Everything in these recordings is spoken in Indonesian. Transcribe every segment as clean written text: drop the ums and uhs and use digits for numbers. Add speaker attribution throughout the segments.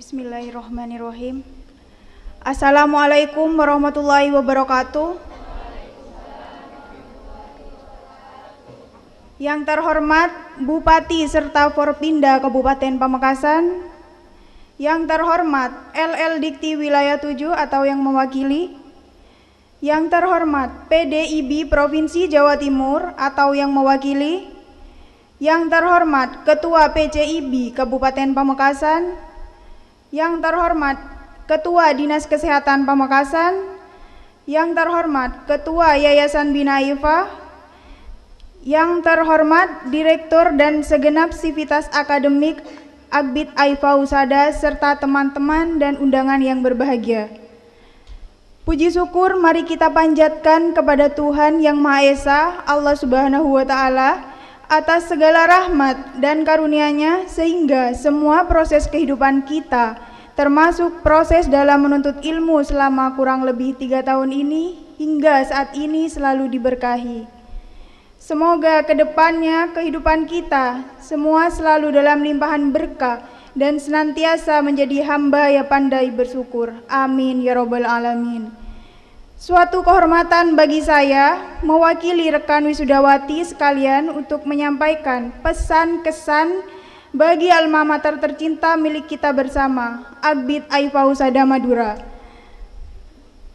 Speaker 1: Bismillahirrahmanirrahim. Assalamualaikum warahmatullahi wabarakatuh. Yang terhormat Bupati serta Forpinda Kabupaten Pamekasan, yang terhormat LL Dikti Wilayah 7 atau yang mewakili, yang terhormat PDIB Provinsi Jawa Timur atau yang mewakili, yang terhormat Ketua PCIB Kabupaten Pamekasan, yang terhormat Ketua Dinas Kesehatan Pamekasan, yang terhormat Ketua Yayasan Bina IFA, yang terhormat Direktur dan segenap sivitas akademik Akbid IFA Husada serta teman-teman dan undangan yang berbahagia. Puji syukur mari kita panjatkan kepada Tuhan Yang Maha Esa, Allah Subhanahu wa Ta'ala, atas segala rahmat dan karunia-Nya sehingga semua proses kehidupan kita, termasuk proses dalam menuntut ilmu selama kurang lebih 3 tahun ini hingga saat ini selalu diberkahi. Semoga kedepannya kehidupan kita semua selalu dalam limpahan berkah dan senantiasa menjadi hamba yang pandai bersyukur. Amin ya robbal alamin. Suatu kehormatan bagi saya mewakili rekan wisudawati sekalian untuk menyampaikan pesan-kesan bagi alma mater tercinta milik kita bersama, Akbid IFA Husada Madura.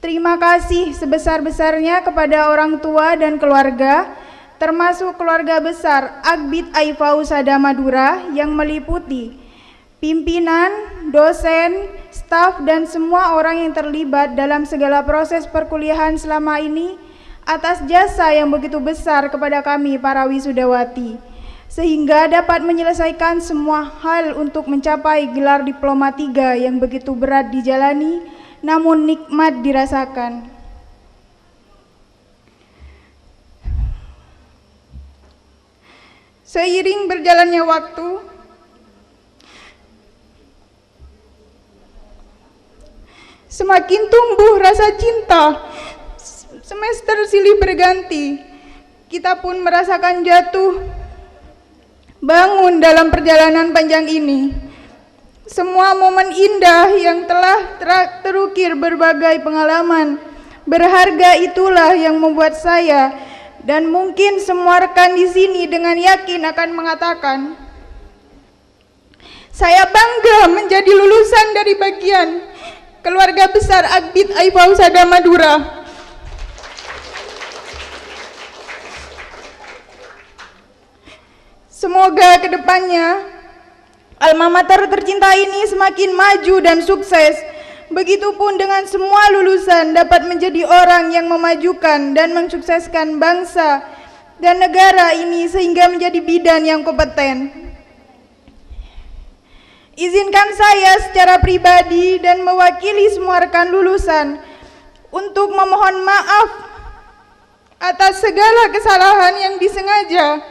Speaker 1: Terima kasih sebesar-besarnya kepada orang tua dan keluarga, termasuk keluarga besar Akbid IFA Husada Madura yang meliputi pimpinan, dosen, staf, dan semua orang yang terlibat dalam segala proses perkuliahan selama ini atas jasa yang begitu besar kepada kami para wisudawati, sehingga dapat menyelesaikan semua hal untuk mencapai gelar diploma 3 yang begitu berat dijalani namun nikmat dirasakan. Seiring berjalannya waktu, semakin tumbuh rasa cinta. Semester silih berganti, kita pun merasakan jatuh bangun dalam perjalanan panjang ini. Semua momen indah yang telah terukir berbagai pengalaman berharga itulah yang membuat saya dan mungkin semua rekan di sini dengan yakin akan mengatakan, saya bangga menjadi lulusan dari bagian keluarga besar Akbid IFA Husada Madura. Semoga kedepannya alma mater tercinta ini semakin maju dan sukses. Begitupun dengan semua lulusan dapat menjadi orang yang memajukan dan mensukseskan bangsa dan negara ini sehingga menjadi bidan yang kompeten. Izinkan saya secara pribadi dan mewakili semua rekan lulusan untuk memohon maaf atas segala kesalahan yang disengaja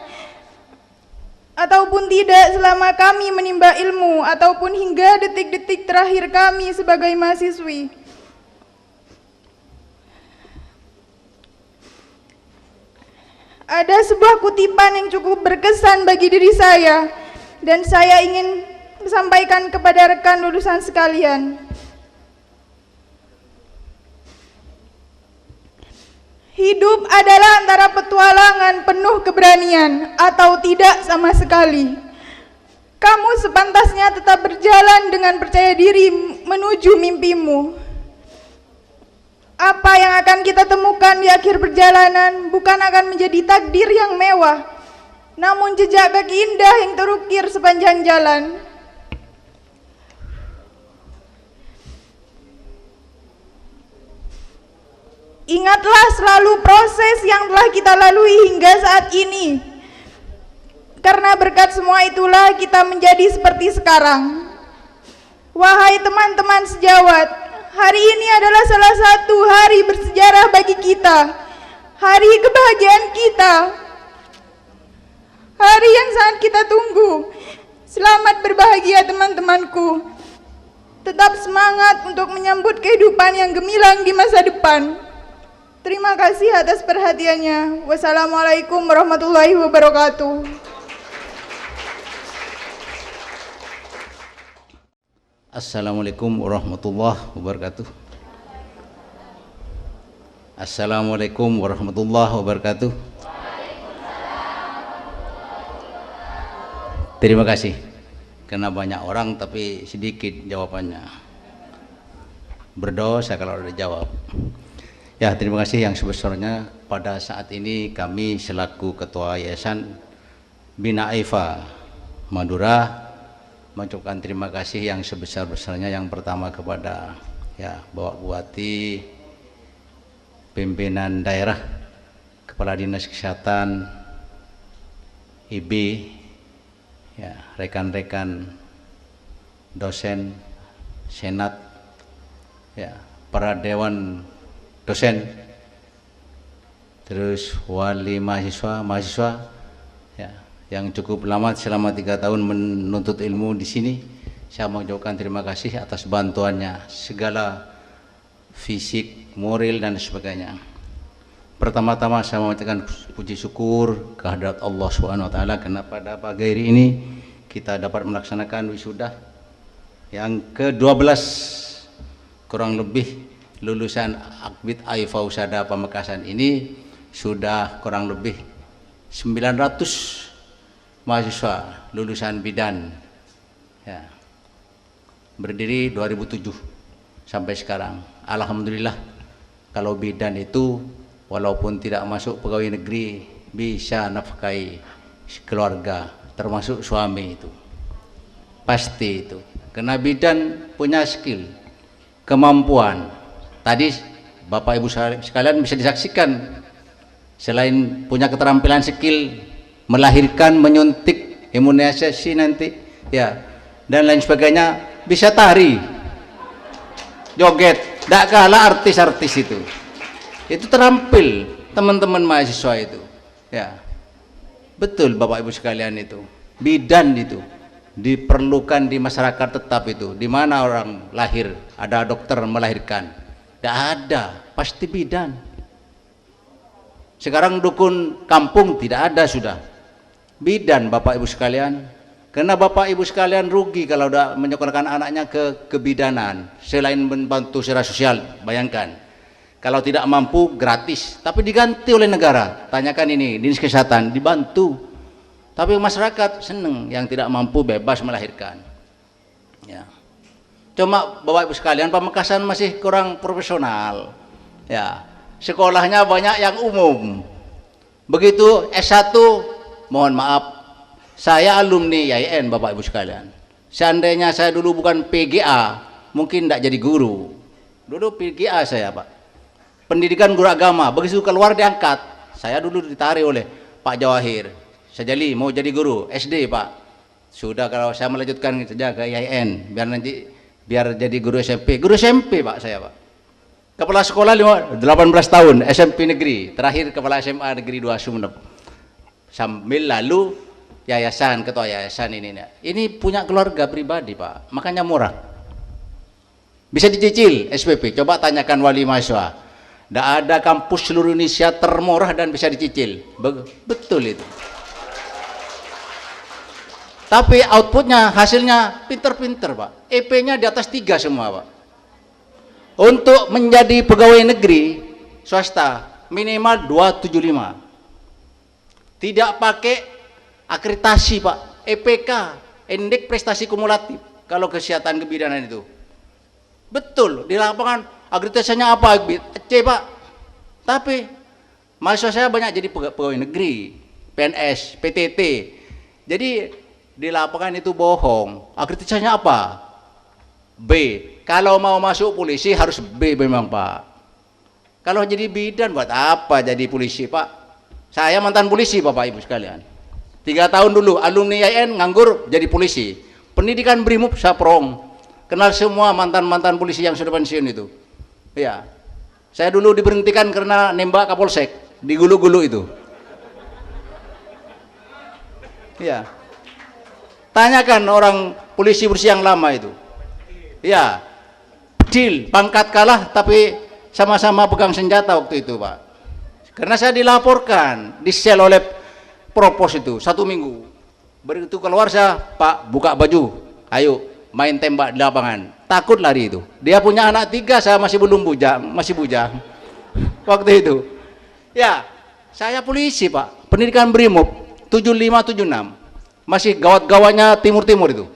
Speaker 1: ataupun tidak selama kami menimba ilmu ataupun hingga detik-detik terakhir kami sebagai mahasiswi. Ada sebuah kutipan yang cukup berkesan bagi diri saya dan saya ingin sampaikan kepada rekan lulusan sekalian. Hidup adalah antara petualangan penuh keberanian atau tidak sama sekali. Kamu sepantasnya tetap berjalan dengan percaya diri menuju mimpimu. Apa yang akan kita temukan di akhir perjalanan bukan akan menjadi takdir yang mewah, namun jejak kaki indah yang terukir sepanjang jalan. Ingatlah selalu proses yang telah kita lalui hingga saat ini. Karena berkat semua itulah kita menjadi seperti sekarang. Wahai teman-teman sejawat, hari ini adalah salah satu hari bersejarah bagi kita. Hari kebahagiaan kita. Hari yang sangat kita tunggu. Selamat berbahagia teman-temanku. Tetap semangat untuk menyambut kehidupan yang gemilang di masa depan. Terima kasih atas perhatiannya. Wassalamualaikum warahmatullahi wabarakatuh.
Speaker 2: Assalamualaikum warahmatullahi wabarakatuh. Assalamualaikum warahmatullahi wabarakatuh. Terima kasih. Karena banyak orang tapi sedikit jawabannya. Berdosa kalau udah jawab. Ya, terima kasih yang sebesarnya. Pada saat ini kami selaku Ketua Yayasan Bina Aifa Madura mengucapkan terima kasih yang sebesar-besarnya, yang pertama kepada Bapak Bupati, pimpinan daerah, Kepala Dinas Kesehatan, IB, rekan-rekan dosen, senat, para dewan dosen, terus wali mahasiswa yang cukup lama selama 3 tahun menuntut ilmu di sini. Saya mengucapkan terima kasih atas bantuannya, segala fisik, moral dan sebagainya. Pertama-tama saya mengucapkan puji syukur kehadirat Allah Subhanahu wa taala karena pada pagi hari ini kita dapat melaksanakan wisuda yang ke-12, kurang lebih lulusan Akbid Aifa Usada Pamekasan ini sudah kurang lebih 900 mahasiswa lulusan bidan, berdiri 2007 sampai sekarang. Alhamdulillah, kalau bidan itu walaupun tidak masuk pegawai negeri bisa nafkahi keluarga, termasuk suami itu pasti itu, karena bidan punya skill, kemampuan. Tadi Bapak Ibu sekalian bisa disaksikan, selain punya keterampilan skill melahirkan, menyuntik, imunisasi nanti dan lain sebagainya, bisa tari, joget, tidak kalah artis-artis itu terampil teman-teman mahasiswa itu. Betul Bapak Ibu sekalian, itu bidan itu diperlukan di masyarakat tetap. Itu di mana orang lahir ada dokter melahirkan, tidak ada, pasti bidan. Sekarang dukun kampung tidak ada, sudah bidan Bapak Ibu sekalian. Karena Bapak Ibu sekalian rugi kalau udah menyekolahkan anaknya ke kebidanan. Selain membantu secara sosial, bayangkan kalau tidak mampu gratis, tapi diganti oleh negara. Tanyakan ini dinas kesehatan, dibantu. Tapi masyarakat seneng, yang tidak mampu bebas melahirkan. Cuma Bapak Ibu sekalian, Pamekasan masih kurang profesional. Sekolahnya banyak yang umum. Begitu S1, mohon maaf, saya alumni YIN Bapak Ibu sekalian. Seandainya saya dulu bukan PGA, mungkin tidak jadi guru. Dulu PGA saya, Pak, pendidikan guru agama. Begitu keluar diangkat, saya dulu ditarik oleh Pak Jawahir Sajali, mau jadi guru SD, Pak. Sudah, kalau saya melanjutkan saja ke YIN, biar jadi guru SMP. Guru SMP, Pak, saya, Pak. Kepala sekolah 18 tahun, SMP negeri, terakhir kepala SMA negeri 2 Sumeneb. Sambil lalu yayasan, ketua yayasan ini punya keluarga pribadi, Pak, makanya murah, bisa dicicil SPP. Coba tanyakan wali mahasiswa, tidak ada kampus seluruh Indonesia termurah dan bisa dicicil. Betul itu. Tapi outputnya, hasilnya pinter-pinter, Pak. EP-nya di atas 3 semua, Pak. Untuk menjadi pegawai negeri swasta minimal 275. Tidak pakai akreditasi, Pak. EPK, indeks prestasi kumulatif, kalau kesehatan kebidanan itu. Betul, di lapangan akreditasinya apa? C, Pak. Tapi mahasiswa saya banyak jadi pegawai negeri, PNS, PTT. Jadi di lapangan itu bohong. Akreditasinya apa? B. Kalau mau masuk polisi harus B memang, Pak. Kalau jadi bidan buat apa jadi polisi, Pak? Saya mantan polisi, Bapak Ibu sekalian. 3 tahun dulu alumni YIN nganggur jadi polisi. Pendidikan Brimob Saprong. Kenal semua mantan-mantan polisi yang sudah pensiun itu. Saya dulu diberhentikan karena nembak Kapolsek di Gulu-Gulu itu. Tanyakan orang polisi bersih yang lama itu. Deal, pangkat kalah tapi sama-sama pegang senjata waktu itu, Pak. Karena saya dilaporkan, di-sel oleh Propos itu 1 minggu. Begitu keluar saya, Pak, buka baju, ayo main tembak di lapangan, takut lari itu. Dia punya anak 3, saya masih belum bujang, masih bujang waktu itu. Ya, saya polisi Pak, pendidikan Brimob 75 76, masih gawat-gawatnya timur-timur itu.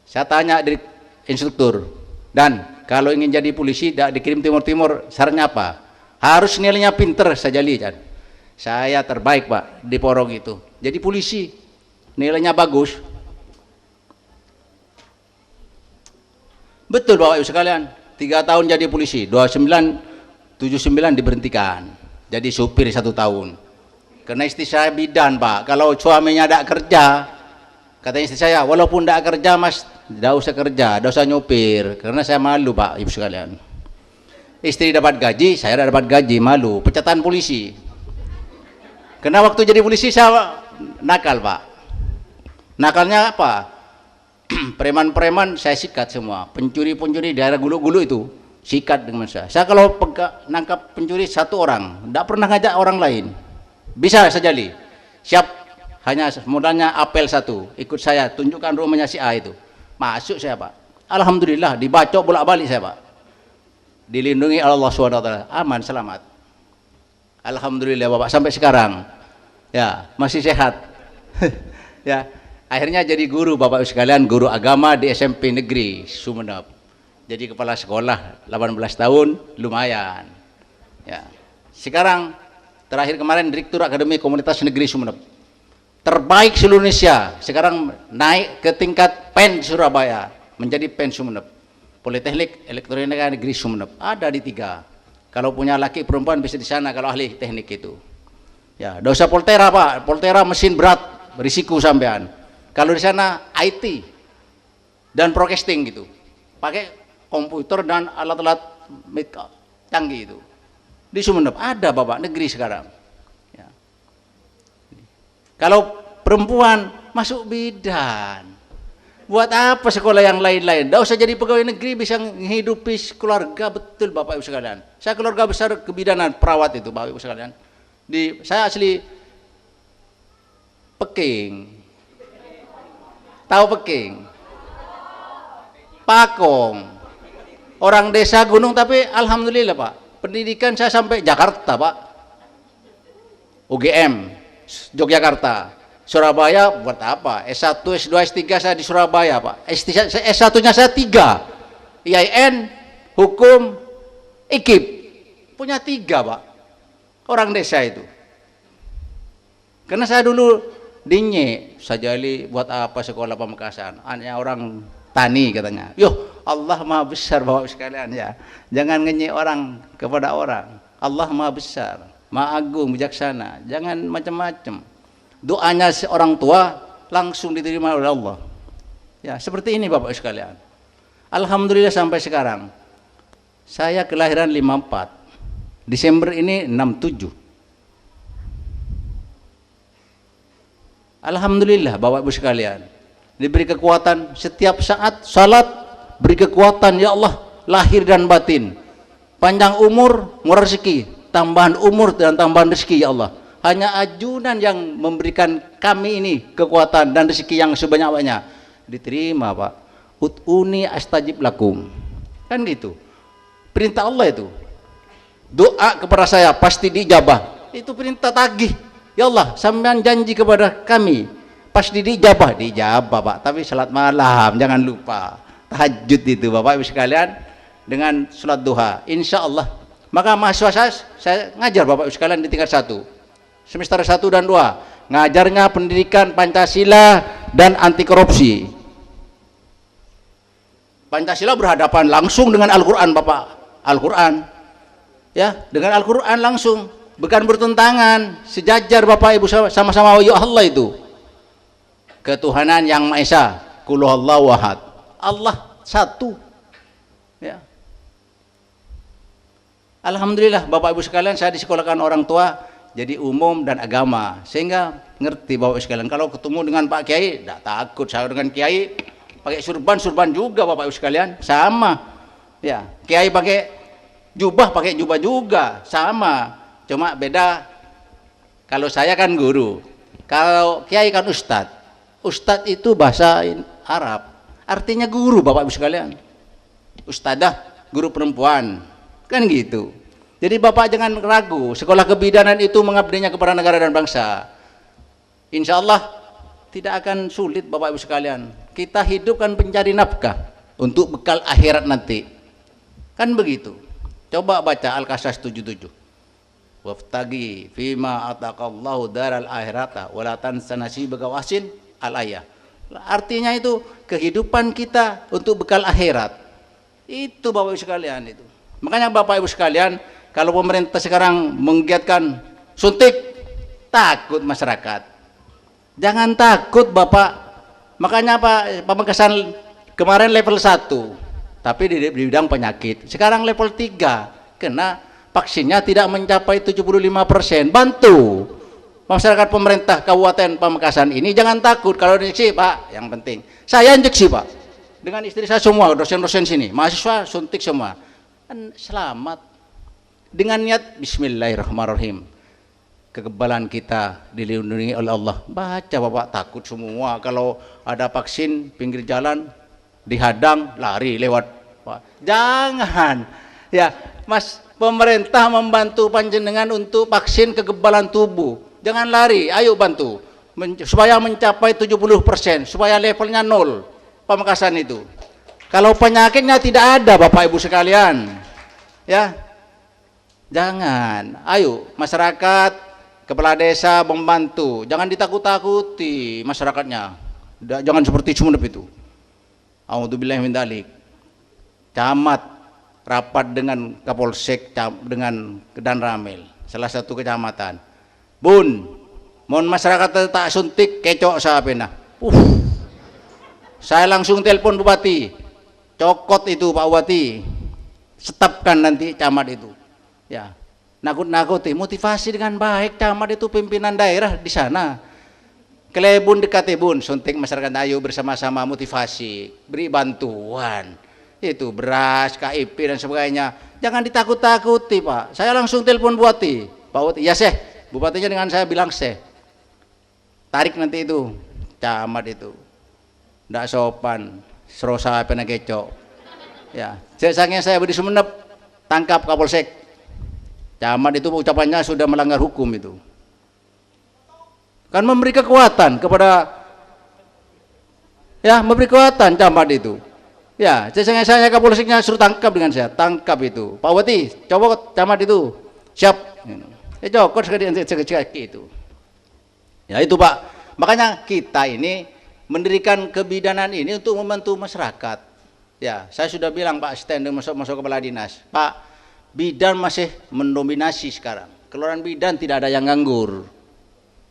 Speaker 2: Saya tanya dari instruktur, dan kalau ingin jadi polisi tidak dikirim timur-timur, syaratnya apa? Harus nilainya pinter saja lihat. Saya terbaik Pak di Porong itu. Jadi polisi, nilainya bagus. Betul Bapak Ibu sekalian, 3 tahun jadi polisi, 79 diberhentikan. Jadi supir 1 tahun. Karena istri saya bidan Pak, kalau suaminya tidak kerja, kata istri saya, walaupun tidak kerja mas, tidak usah kerja, tidak usah nyopir. Karena saya malu Pak Ibu sekalian. Istri dapat gaji, saya tidak dapat gaji, malu. Pecatan polisi. Karena waktu jadi polisi saya nakal Pak. Nakalnya apa? Preman-preman saya sikat semua. Pencuri-pencuri daerah gulu-gulu itu sikat dengan saya. Saya kalau nangkap pencuri 1 orang, tidak pernah ngajak orang lain. Bisa saja li. Siap, hanya modalnya apel 1. Ikut saya, tunjukkan rumahnya si A itu. Masuk saya Pak. Alhamdulillah dibacok bolak-balik saya Pak. Dilindungi Allah SWT, aman, selamat. Alhamdulillah Bapak sampai sekarang. Ya, masih sehat. Ya, akhirnya jadi guru Bapak Ibu sekalian, guru agama di SMP Negeri Sumeneb. Jadi kepala sekolah 18 tahun, lumayan. Ya. Sekarang terakhir kemarin Direktur Akademi Komunitas Negeri Sumeneb. Terbaik seluruh Indonesia. Sekarang naik ke tingkat PEN Surabaya, menjadi PEN Sumeneb. Politeknik Elektronika Negeri Sumeneb ada di 3. Kalau punya laki perempuan bisa di sana kalau ahli teknik itu. Ya, tidak usah Poltera Pak. Poltera mesin berat, risiko sampean. Kalau di sana IT dan broadcasting gitu. Pakai komputer dan alat-alat canggih itu. Di Sumeneb ada Bapak negeri sekarang. Ya. Kalau perempuan masuk bidan. Buat apa sekolah yang lain-lain? Tidak usah jadi pegawai negeri, bisa menghidupi keluarga. Betul Bapak Ibu sekalian. Saya keluarga besar kebidanan, perawat itu Bapak Ibu sekalian. Saya asli Peking. Tahu Peking? Pakong. Orang desa gunung, tapi alhamdulillah Pak. Pendidikan saya sampai Jakarta Pak. UGM, Yogyakarta. Surabaya buat apa? S1, S2, S3 saya di Surabaya Pak. S1-nya saya 3. IAIN, Hukum, IKIP. Punya 3 Pak. Orang desa itu. Karena saya dulu dinye, Sajali buat apa sekolah Pamekasan? Hanya orang tani katanya. Yoh, Allah Maha Besar Bapak sekalian ya. Jangan ngenye orang kepada orang. Allah Maha Besar, Maha Agung, bijaksana. Jangan macam-macam. Doanya seorang tua langsung diterima oleh Allah. Ya, seperti ini Bapak sekalian. Alhamdulillah sampai sekarang. Saya kelahiran 54. Desember ini 67. Alhamdulillah Bapak Ibu sekalian. Diberi kekuatan setiap saat salat, beri kekuatan ya Allah lahir dan batin. Panjang umur, murah rezeki, tambahan umur dan tambahan rezeki ya Allah. Hanya ajunan yang memberikan kami ini kekuatan dan rezeki yang sebanyak-banyaknya. Diterima Pak. Ut'uni astajib lakum. Kan gitu. Perintah Allah itu. Doa kepada saya pasti dijabah. Itu perintah tagih. Ya Allah, sampean janji kepada kami pasti dijabah. Dijabah Pak. Tapi salat malam jangan lupa. Tahajud itu Bapak Ibu sekalian dengan salat duha. Insya Allah. Maka mahasiswa saya ngajar Bapak Ibu sekalian di tingkat 1. Semester 1 dan 2 ngajarnya pendidikan Pancasila dan anti korupsi. Pancasila berhadapan langsung dengan Al-Quran Bapak. Al-Quran ya, dengan Al-Quran langsung, bukan bertentangan, sejajar Bapak Ibu sama-sama ya Allah itu. Ketuhanan yang Maha Esa, Qul huwallahu ahad. Allah satu. Ya. Alhamdulillah Bapak Ibu sekalian, saya disekolahkan orang tua jadi umum dan agama, sehingga ngerti Bapak Ibu sekalian. Kalau ketemu dengan Pak Kiai tidak takut. Saya dengan Kiai pakai surban juga Bapak Ibu sekalian, sama ya. Kiai pakai jubah juga sama, cuma beda. Kalau saya kan guru, kalau Kiai kan ustadz. Ustadz itu bahasa Arab, artinya guru Bapak Ibu sekalian. Ustadzah, guru perempuan, kan gitu. Jadi Bapak jangan ragu, sekolah kebidanan itu mengabdinya kepada negara dan bangsa. Insya Allah tidak akan sulit Bapak Ibu sekalian. Kita hidupkan pencari nafkah untuk bekal akhirat nanti. Kan begitu. Coba baca Al-Qasas 77. Waftagi fima ataqallahu daral akhirata wala tansa nasibaka wasin al-ayah. Artinya itu kehidupan kita untuk bekal akhirat. Itu Bapak Ibu sekalian itu. Makanya Bapak Ibu sekalian, kalau pemerintah sekarang menggiatkan suntik, takut masyarakat. Jangan takut Bapak. Makanya Pak Pamekasan kemarin level 1, tapi di bidang penyakit. Sekarang level 3, karena vaksinnya tidak mencapai 75%. Bantu masyarakat pemerintah Kabupaten Pamekasan ini jangan takut kalau injeksi Pak. Yang penting saya injeksi Pak, dengan istri saya semua, dosen-dosen sini, mahasiswa suntik semua, kan selamat dengan niat Bismillahirrahmanirrahim. Kekebalan kita dilindungi oleh Allah. Baca Bapak, takut semua kalau ada vaksin pinggir jalan dihadang lari lewat Pak. Jangan ya Mas, pemerintah membantu panjenengan untuk vaksin kekebalan tubuh. Jangan lari, ayo bantu supaya mencapai 70%, supaya levelnya 0 Pamekasan itu. Kalau penyakitnya tidak ada Bapak Ibu sekalian, ya jangan. Ayo masyarakat, kepala desa membantu. Jangan ditakut-takuti masyarakatnya. Jangan seperti Sumenep itu. A'udzubillahi min dzalik. Camat rapat dengan Kapolsek dengan Dan Ramil, salah satu kecamatan. Bun, mohon masyarakat tak suntik kecok sapena. Saya langsung telepon Bupati, cokot itu Pak Bupati, setapkan nanti camat itu. Ya, nakut-nakuti, motivasi dengan baik camat itu pimpinan daerah di sana. Kelebun dekati bun, suntik masyarakat, ayo bersama-sama motivasi, beri bantuan. Itu beras, KIP dan sebagainya. Jangan ditakut-takuti Pak. Saya langsung telepon Bupati. Pak Bupati, ya Syekh. Bupatinya dengan saya bilang Syekh. Tarik nanti itu, camat itu. Nggak sopan, serosa pena kecok. Ya, sesangnya saya beri Sumenep, tangkap Kapolsek. Camat itu ucapannya sudah melanggar hukum itu. Kan memberi kekuatan kepada, ya memberi kekuatan camat itu. Ya, saya Kapolseknya suruh tangkap dengan saya, tangkap itu. Pak Bupati, coba camat itu, siap. Ya cokot sekali itu. Ya itu Pak. Makanya kita ini mendirikan kebidanan ini untuk membantu masyarakat. Ya, saya sudah bilang Pak Stand masuk kepala dinas. Pak, bidan masih mendominasi sekarang. Keluaran bidan tidak ada yang nganggur.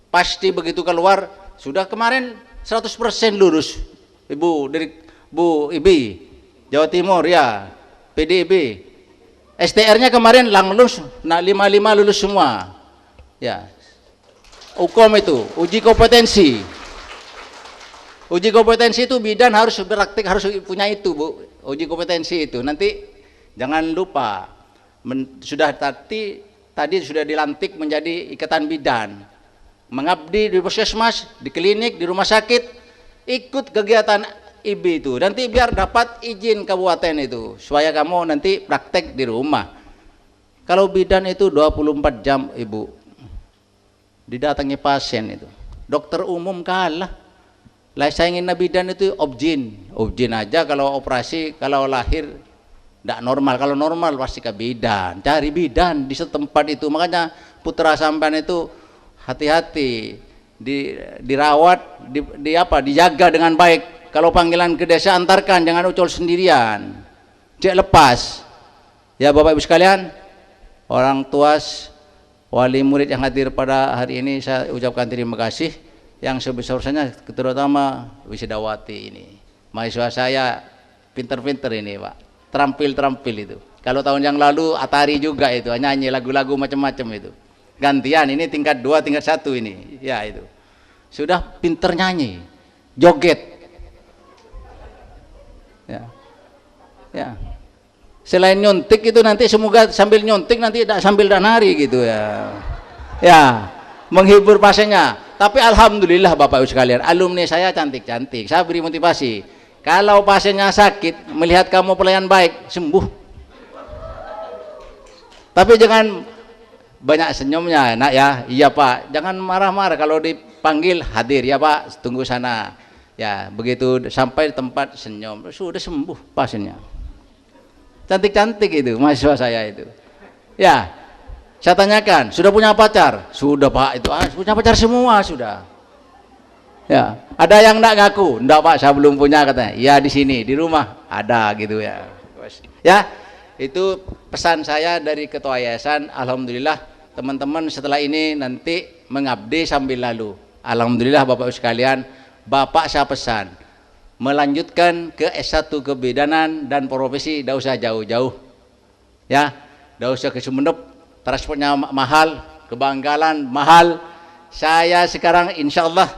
Speaker 2: Pasti begitu keluar, sudah kemarin 100% lulus. Ibu dari Bu Ibi, Jawa Timur ya, PDIB, STR-nya kemarin lulus, nah 55 lulus semua, ya. Ukom itu, uji kompetensi itu bidan harus praktik, harus punya itu Bu, uji kompetensi itu. Nanti jangan lupa, sudah tadi sudah dilantik menjadi ikatan bidan, mengabdi di puskesmas, di klinik, di rumah sakit, ikut kegiatan IB itu, nanti biar dapat izin kabupaten itu, supaya kamu nanti praktek di rumah. Kalau bidan itu 24 jam Ibu, didatangi pasien itu, dokter umum kalah. Lah saya ingin bidan itu objin aja kalau operasi, kalau lahir tidak normal, kalau normal pasti ke bidan, cari bidan di setempat itu. Makanya putra sampean itu hati-hati, dirawat, dijaga dengan baik. Kalau panggilan ke desa antarkan, jangan ucul sendirian, cek lepas. Ya Bapak Ibu sekalian, orang tua, wali murid yang hadir pada hari ini, saya ucapkan terima kasih yang sebesar-besarnya, terutama wisudawati ini. Mahasiswa saya pinter-pinter ini Pak, terampil itu. Kalau tahun yang lalu Atari juga itu, nyanyi lagu-lagu macam-macam itu. Gantian ini tingkat 2, tingkat 1 ini, ya itu. Sudah pinter nyanyi, joget. Ya. Selain nyuntik itu nanti semoga sambil nyuntik nanti sambil danari gitu ya. Ya, menghibur pasiennya. Tapi alhamdulillah Bapak Ibu sekalian, alumni saya cantik-cantik. Saya beri motivasi. Kalau pasiennya sakit, melihat kamu pelayan baik, sembuh. Tapi jangan banyak senyumnya, nak ya. Iya Pak, jangan marah-marah. Kalau dipanggil hadir, ya Pak, tunggu sana. Ya, begitu sampai di tempat senyum, sudah sembuh pasiennya. Cantik-cantik itu mahasiswa saya itu. Ya, saya tanyakan, sudah punya pacar? Sudah Pak, itu punya pacar semua sudah. Ya, ada yang enggak ngaku? Enggak Pak, saya belum punya katanya. Ya di sini, di rumah ada gitu ya. Ya, itu pesan saya dari Ketua Yayasan. Alhamdulillah teman-teman setelah ini nanti mengabdi sambil lalu. Alhamdulillah Bapak Ibu sekalian, Bapak saya pesan melanjutkan ke S1 kebidanan dan profesi, tidak usah jauh-jauh. Ya, tidak usah ke Sumeneb, transportnya mahal, ke Bangkalan mahal. Saya sekarang insya Allah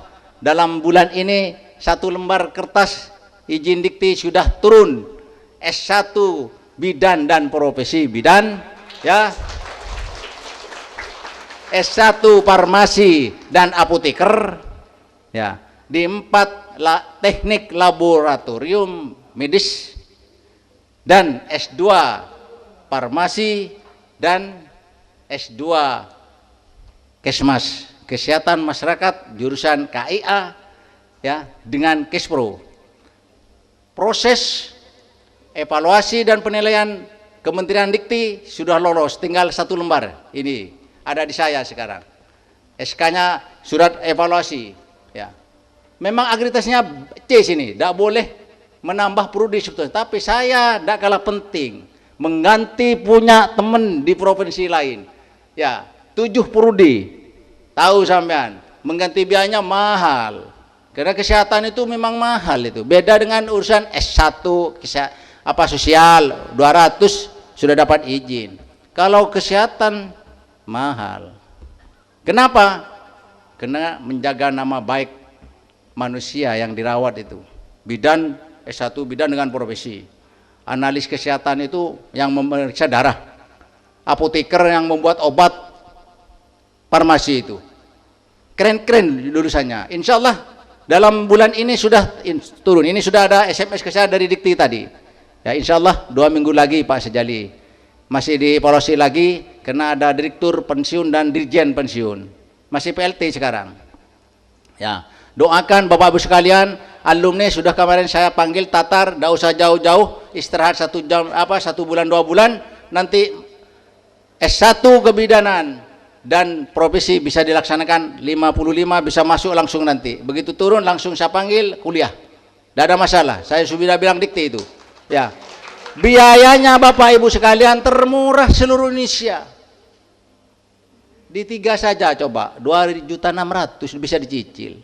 Speaker 2: dalam bulan ini 1 lembar kertas izin dikti sudah turun. S1 bidan dan profesi bidan, ya. S1 farmasi dan apoteker, ya. Di 4 teknik laboratorium medis dan S2 farmasi dan S2 Kesmas, kesehatan masyarakat jurusan KIA, ya, dengan Kespro. Proses evaluasi dan penilaian Kementerian Dikti sudah lolos, tinggal 1 lembar. Ini ada di saya sekarang. SK-nya surat evaluasi, ya. Memang akreditasinya C sini, tidak boleh menambah prodi sebetulnya. Tapi saya tidak kalah penting mengganti punya teman di provinsi lain. Ya, 7 prodi. Tahu sampean, mengganti biayanya mahal. Karena kesehatan itu memang mahal itu. Beda dengan urusan S1 sosial 200 sudah dapat izin. Kalau kesehatan mahal. Kenapa? Karena menjaga nama baik manusia yang dirawat itu. Bidan S1 bidan dengan profesi. Analis kesehatan itu yang memeriksa darah. Apoteker yang membuat obat. Farmasi itu keren-keren lulusannya. Insya Allah dalam bulan ini sudah turun. Ini sudah ada SMS ke saya dari Dikti tadi. Ya insya Allah 2 minggu lagi Pak Sejali. Masih dievaluasi lagi karena ada direktur pensiun dan dirjen pensiun. Masih PLT sekarang. Ya, doakan Bapak Ibu sekalian, alumni sudah kemarin saya panggil tatar, tidak usah jauh-jauh, istirahat 1 jam 1 bulan 2 bulan, nanti S1 kebidanan dan profesi bisa dilaksanakan 55 bisa masuk langsung nanti. Begitu turun langsung saya panggil kuliah. Tidak ada masalah. Saya sudah bilang Dikti itu. Ya. Biayanya Bapak Ibu sekalian termurah seluruh Indonesia. Di 3 saja coba 2.600.000 bisa dicicil.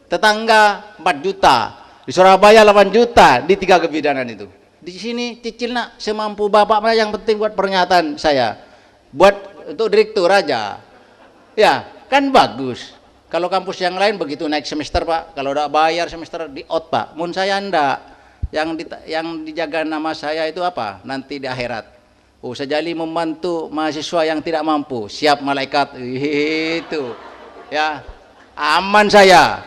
Speaker 2: Tetangga 4 juta, di Surabaya 8 juta di 3 kebidanan itu. Di sini cicil nak semampu Bapak, yang penting buat pernyataan saya. Buat untuk direktur aja, ya kan bagus. Kalau kampus yang lain begitu naik semester Pak, kalau udah bayar semester di out Pak. Mun saya ndak, yang dijaga nama saya itu apa? Nanti di akhirat. Oh Sejali membantu mahasiswa yang tidak mampu, siap malaikat itu, ya aman saya.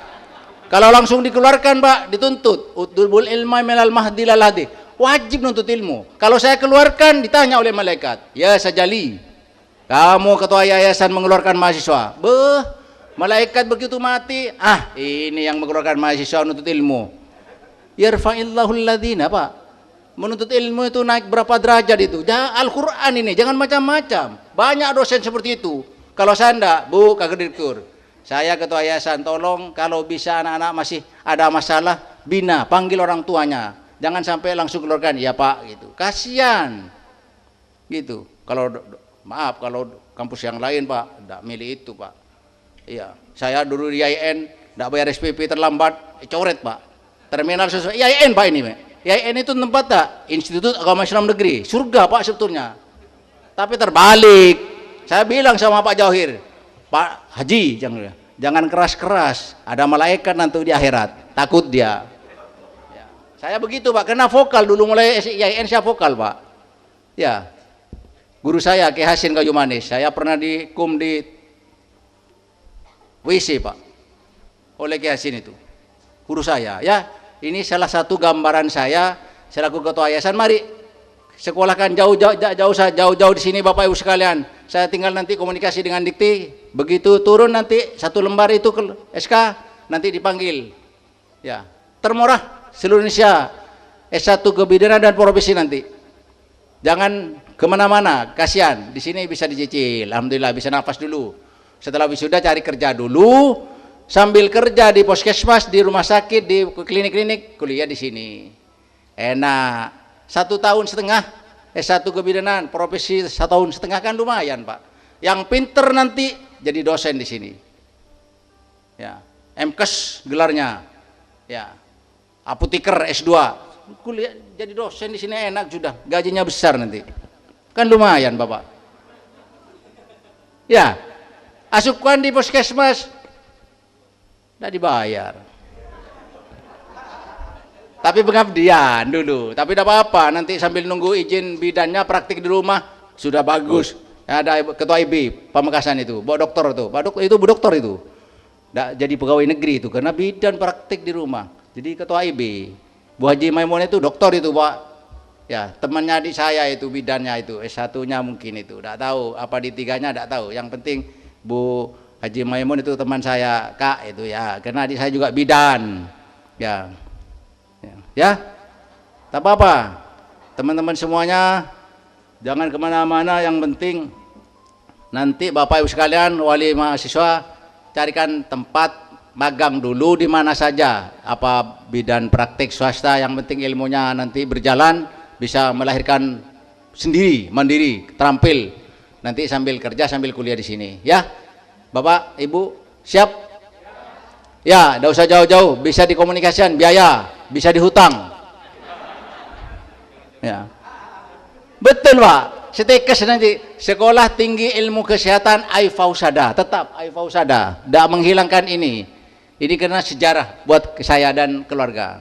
Speaker 2: Kalau langsung dikeluarkan Pak, dituntut utubul ilma minal mahdi lal hadi, wajib nuntut ilmu. Kalau saya keluarkan ditanya oleh malaikat, ya Sejali, kamu ketua yayasan mengeluarkan mahasiswa. Malaikat begitu mati, ini yang mengeluarkan mahasiswa menuntut ilmu. Yarfa'illahu alladhina, Pak. Menuntut ilmu itu naik berapa derajat itu? Al-Quran ini, jangan macam-macam. Banyak dosen seperti itu. Kalau saya enggak, Bu, kagak direktur. Saya ketua yayasan, tolong kalau bisa anak-anak masih ada masalah, bina, panggil orang tuanya. Jangan sampai langsung keluarkan, ya Pak, gitu. Kasihan. Gitu. Kalau maaf kalau kampus yang lain Pak, tidak milih itu Pak. Iya, saya dulu di IAIN, tidak bayar SPP terlambat, coret Pak. Terminal sesuai IAIN Pak ini, Pak. IAIN itu tempat tak? Institut Agama Islam Negeri, surga Pak sebetulnya. Tapi terbalik. Saya bilang sama Pak Jauhir, Pak Haji, jangan keras-keras. Ada malaikat nanti di akhirat, takut dia. Ya. Saya begitu Pak, karena vokal dulu mulai IAIN saya vokal Pak. Ya. Guru saya Ki Hasin Kayu Manis, saya pernah dikum di WC Pak oleh Ki Hasin itu, guru saya. Ya ini salah satu gambaran saya selaku ketua yayasan. Mari sekolahkan jauh-jauh di sini Bapak Ibu sekalian. Saya tinggal nanti komunikasi dengan Dikti, begitu turun nanti satu lembar itu ke SK, nanti dipanggil. Ya, termurah seluruh Indonesia, S1 kebidanan dan profesi nanti. Jangan kemana-mana, kasihan. Di sini bisa dicicil, alhamdulillah bisa nafas dulu. Setelah wisuda cari kerja dulu, sambil kerja di puskesmas, di rumah sakit, di klinik-klinik, kuliah di sini. Enak. 1,5 tahun S1 kebidanan, profesi 1,5 tahun kan lumayan Pak. Yang pinter nanti jadi dosen di sini. Ya, MKes gelarnya. Ya, apoteker S2, kuliah jadi dosen di sini enak sudah, gajinya besar nanti. Kan lumayan Bapak. Ya, asupan di puskesmas tidak dibayar. Tapi pengabdian dulu, tapi tidak apa-apa, nanti sambil nunggu izin bidannya praktik di rumah sudah bagus. Ya, ada ketua IB Pamekasan itu, bawa dokter tuh, itu bu dokter itu. Nggak jadi pegawai negeri itu karena bidan praktik di rumah. Jadi ketua IB Bu Haji Maimun itu dokter itu Pak. Ya, temannya adik saya itu bidannya itu, S1-nya mungkin itu, tidak tahu apa D3-nya tidak tahu. Yang penting Bu Haji Maimun itu teman saya Kak itu ya, karena adik saya juga bidan. Ya, tak apa-apa. Teman-teman semuanya jangan kemana-mana, yang penting nanti Bapak Ibu sekalian wali mahasiswa carikan tempat magang dulu di mana saja, apa bidan praktik swasta, yang penting ilmunya nanti berjalan, bisa melahirkan sendiri, mandiri, terampil, nanti sambil kerja sambil kuliah di sini. Ya, Bapak Ibu siap? Ya, tidak usah jauh-jauh, bisa dikomunikasikan, biaya bisa dihutang. Ya, betul Pak. Setekes nanti sekolah tinggi ilmu kesehatan Aifausada, tetap Aifausada, tidak menghilangkan ini. Ini karena sejarah buat saya dan keluarga.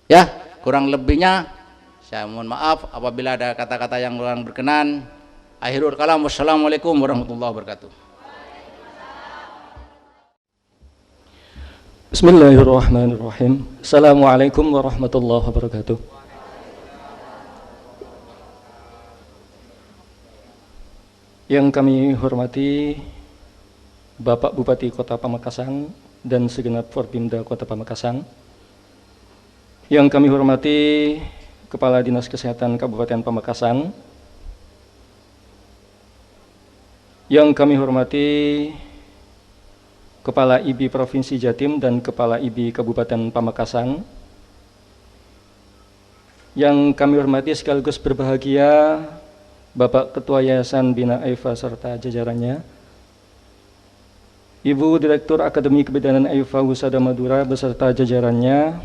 Speaker 2: Ya, kurang lebihnya saya mohon maaf apabila ada kata-kata yang kurang berkenan. Akhirul kalam, wassalamualaikum warahmatullahi wabarakatuh.
Speaker 3: Bismillahirrahmanirrahim. Assalamualaikum warahmatullahi wabarakatuh. Yang kami hormati Bapak Bupati Kota Pamekasan dan segenap Forpimda Kota Pamekasan, yang kami hormati Kepala Dinas Kesehatan Kabupaten Pamekasan, yang kami hormati Kepala IB Provinsi Jatim dan Kepala IB Kabupaten Pamekasan, yang kami hormati sekaligus berbahagia Bapak Ketua Yayasan Bina Aifa serta jajarannya, Ibu Direktur Akademi Kebidanan Aifa Husada Madura beserta jajarannya,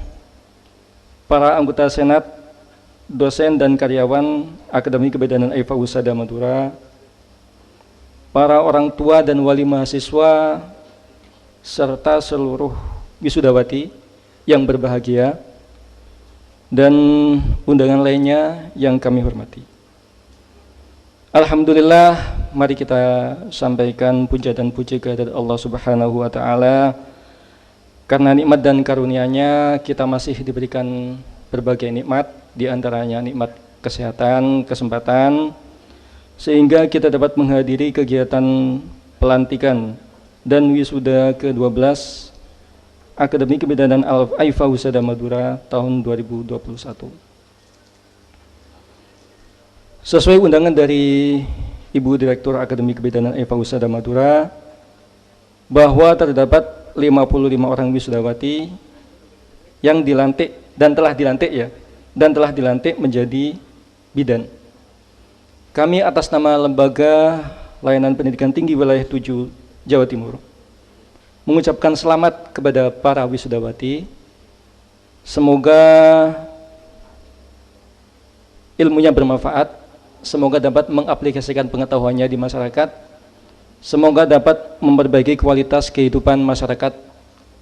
Speaker 3: para anggota Senat, dosen dan karyawan Akademi Kebidanan Aifa Husada Madura, para orang tua dan wali mahasiswa, serta seluruh wisudawati yang berbahagia, dan undangan lainnya yang kami hormati. Alhamdulillah, mari kita sampaikan puja dan puji kehadirat Allah Subhanahu wa Ta'ala. Karena nikmat dan karunia-Nya kita masih diberikan berbagai nikmat, di antaranya nikmat kesehatan, kesempatan, sehingga kita dapat menghadiri kegiatan pelantikan dan wisuda ke-12 Akademi Kebidanan Aifa Husada Madura tahun 2021. Sesuai undangan dari Ibu Direktur Akademi Kebidanan Aifa Husada Madura, bahwa terdapat 55 orang wisudawati yang dilantik dan telah dilantik menjadi bidan. Kami atas nama Lembaga Layanan Pendidikan Tinggi Wilayah 7 Jawa Timur mengucapkan selamat kepada para wisudawati. Semoga ilmunya bermanfaat, semoga dapat mengaplikasikan pengetahuannya di masyarakat, semoga dapat memperbaiki kualitas kehidupan masyarakat,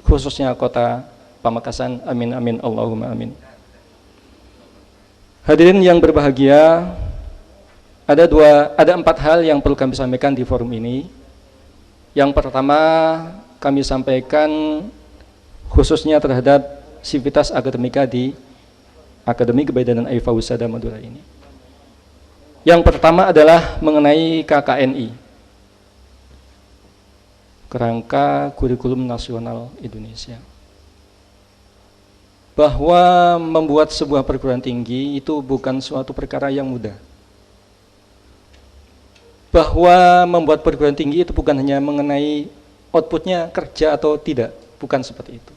Speaker 3: khususnya Kota Pamekasan. Amin amin Allahumma amin. Hadirin yang berbahagia, ada 4 hal yang perlu kami sampaikan di forum ini. Yang pertama, kami sampaikan khususnya terhadap Sivitas Akademika di Akademi Kebidanan Aifa Husada Madura ini. Yang pertama adalah mengenai KKNI, Kerangka Kurikulum Nasional Indonesia. Bahwa membuat sebuah perguruan tinggi itu bukan suatu perkara yang mudah. Bahwa membuat perguruan tinggi itu bukan hanya mengenai outputnya kerja atau tidak, bukan seperti itu.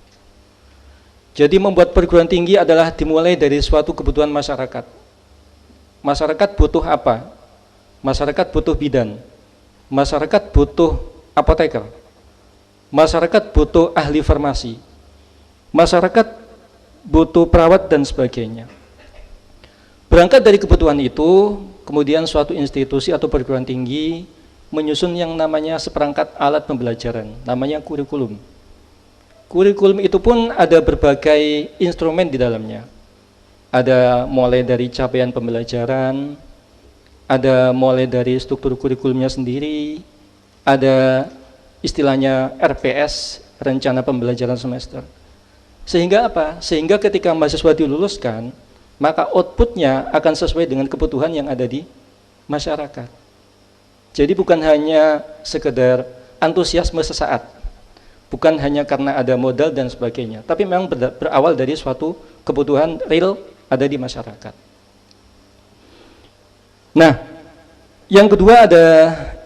Speaker 3: Jadi membuat perguruan tinggi adalah dimulai dari suatu kebutuhan masyarakat. Masyarakat butuh apa? Masyarakat butuh bidan. Masyarakat butuh apoteker. Masyarakat butuh ahli farmasi. Masyarakat butuh perawat dan sebagainya. Berangkat dari kebutuhan itu, kemudian suatu institusi atau perguruan tinggi menyusun yang namanya seperangkat alat pembelajaran, namanya kurikulum. Kurikulum itu pun ada berbagai instrumen di dalamnya. Ada mulai dari capaian pembelajaran, ada mulai dari struktur kurikulumnya sendiri, ada istilahnya RPS, rencana pembelajaran semester. Sehingga apa? Sehingga ketika mahasiswa diluluskan, maka outputnya akan sesuai dengan kebutuhan yang ada di masyarakat. Jadi bukan hanya sekedar antusiasme sesaat, bukan hanya karena ada modal dan sebagainya, tapi memang berawal dari suatu kebutuhan real ada di masyarakat. Nah, yang kedua ada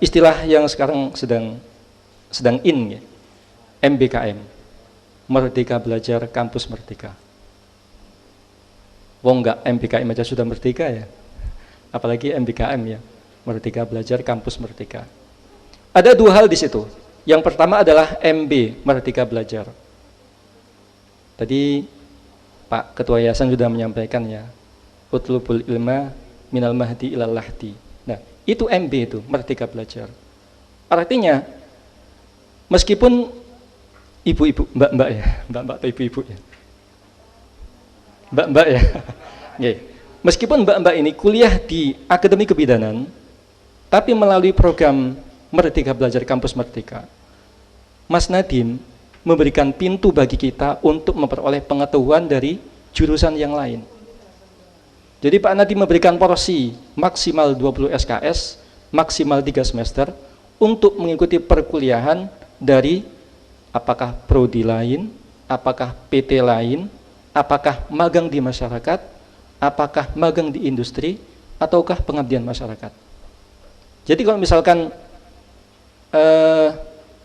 Speaker 3: istilah yang sekarang sedang in, ya, MBKM. Merdeka Belajar Kampus Merdeka. Wong enggak MBKM aja sudah merdeka ya, apalagi MBKM ya, Merdeka Belajar Kampus Merdeka. Ada dua hal di situ. Yang pertama adalah MB, Merdeka Belajar. Tadi Pak Ketua Yayasan sudah menyampaikan ya, utlubul ilma minal mahdi ilal lahdi. Nah, itu MB itu, Merdeka Belajar. Artinya, meskipun ibu-ibu, mbak-mbak ya, mbak-mbak atau ibu-ibu ya, mbak-mbak ya, meskipun mbak-mbak ini kuliah di Akademi Kebidanan, tapi melalui program Merdeka Belajar Kampus Merdeka, Mas Nadiem memberikan pintu bagi kita untuk memperoleh pengetahuan dari jurusan yang lain. Jadi Pak Nadiem memberikan porsi maksimal 20 SKS, maksimal 3 semester untuk mengikuti perkuliahan dari apakah prodi lain, apakah PT lain, apakah magang di masyarakat, apakah magang di industri, ataukah pengabdian masyarakat. Jadi kalau misalkan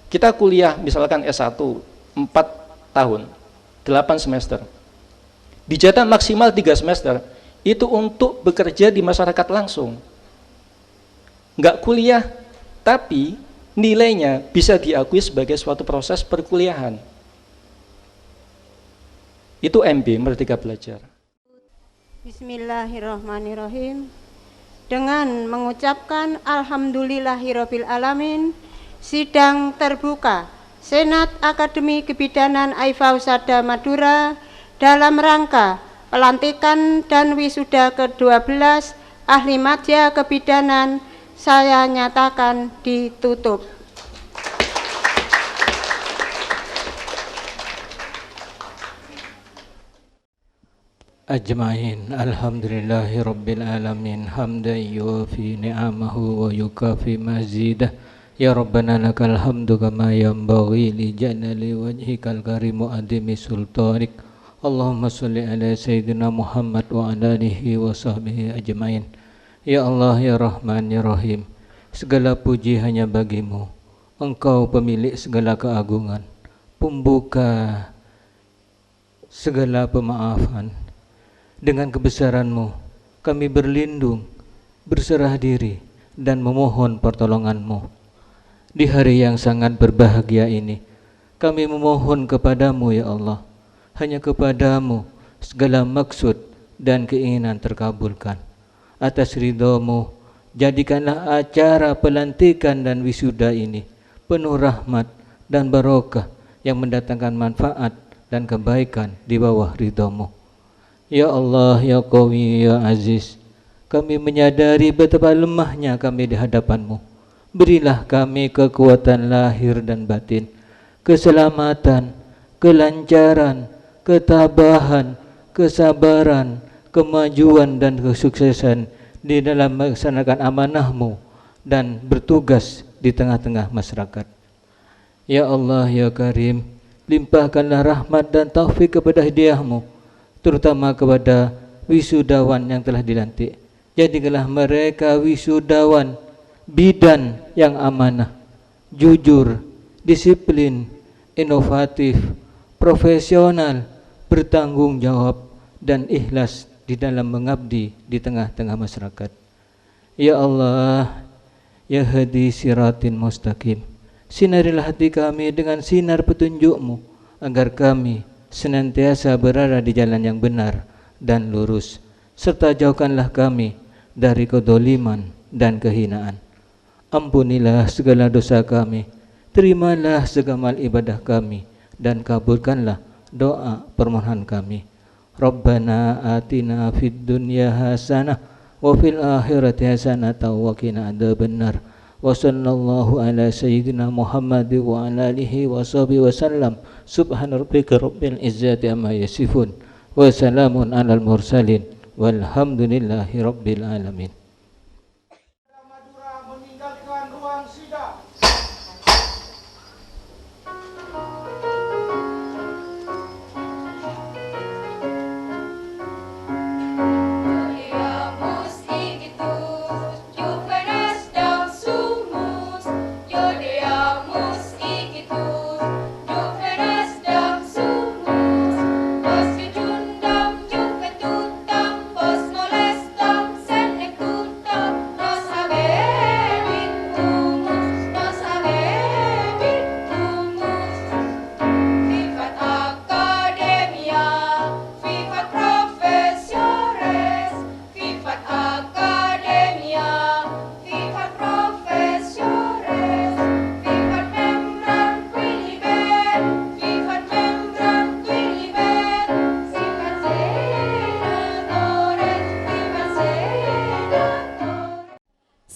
Speaker 3: kita kuliah misalkan S1 4 tahun, 8 semester, dijatah maksimal 3 semester, itu untuk bekerja di masyarakat langsung. Enggak kuliah, tapi nilainya bisa diakui sebagai suatu proses perkuliahan. Itu MB, Merdeka Belajar.
Speaker 4: Bismillahirrahmanirrahim. Dengan mengucapkan Alhamdulillahirabbil alamin, sidang terbuka Senat Akademi Kebidanan Aifa Husada Madura dalam rangka pelantikan dan wisuda ke-12 ahli madya kebidanan saya nyatakan ditutup.
Speaker 5: Ajmain. Alhamdulillahi rabbil alamin, hamdan yuwafi ni'amahu wa yukafi mazidah. Ya Rabbana lakal hamdu kama yanbaghi li jalali wajhikal karim wa adimi sultanik. Allahumma sholli ala sayyidina Muhammad wa ala alihi wa sahbihi ajmain. Ya Allah, ya Rahman, ya Rahim, segala puji hanya bagimu. Engkau pemilik segala keagungan, pembuka segala pemaafan. Dengan kebesaranmu kami berlindung, berserah diri, dan memohon pertolonganmu. Di hari yang sangat berbahagia ini, kami memohon kepadamu ya Allah, hanya kepadamu segala maksud dan keinginan terkabulkan. Atas ridhomu, jadikanlah acara pelantikan dan wisuda ini penuh rahmat dan barokah yang mendatangkan manfaat dan kebaikan di bawah ridhomu. Ya Allah, ya Qawi, ya Aziz, kami menyadari betapa lemahnya kami di hadapanmu. Berilah kami kekuatan lahir dan batin, keselamatan, kelancaran, ketabahan, kesabaran, kemajuan dan kesuksesan di dalam melaksanakan amanah-Mu dan bertugas di tengah-tengah masyarakat. Ya Allah ya Karim, limpahkanlah rahmat dan taufik kepada hidayah-Mu, terutama kepada wisudawan yang telah dilantik. Jadikanlah mereka wisudawan bidan yang amanah, jujur, disiplin, inovatif, profesional, bertanggung jawab, dan ikhlas di dalam mengabdi di tengah-tengah masyarakat. Ya Allah, ya hadi siratin mustaqim, sinarilah hati kami dengan sinar petunjuk-Mu, agar kami senantiasa berada di jalan yang benar dan lurus, serta jauhkanlah kami dari kedoliman dan kehinaan. Ampunilah segala dosa kami, terimalah segala ibadah kami, dan kabulkanlah doa permohonan kami. Rabbana atina fid dunya hasanah wa fil akhirati hasanah wa qina adzabannar. Wa sallallahu ala sayyidina Muhammad wa ala alihi wa sahbihi wa sallam. Subhana rabbika rabbil izzati amma yasifun wa salamun alal mursalin walhamdulillahi rabbil alamin.
Speaker 2: Madura meninggalkan ruang sidang.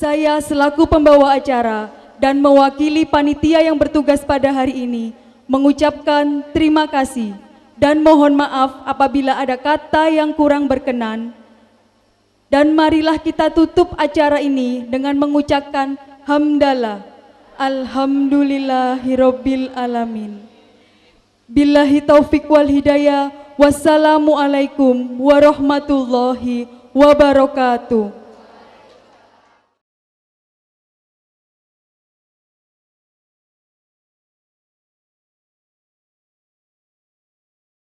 Speaker 6: Saya selaku pembawa acara dan mewakili panitia yang bertugas pada hari ini mengucapkan terima kasih dan mohon maaf apabila ada kata yang kurang berkenan. Dan marilah kita tutup acara ini dengan mengucapkan hamdalah, alhamdulillahirabbil alamin. Billahi taufik wal hidayah. Wassalamualaikum warahmatullahi wabarakatuh.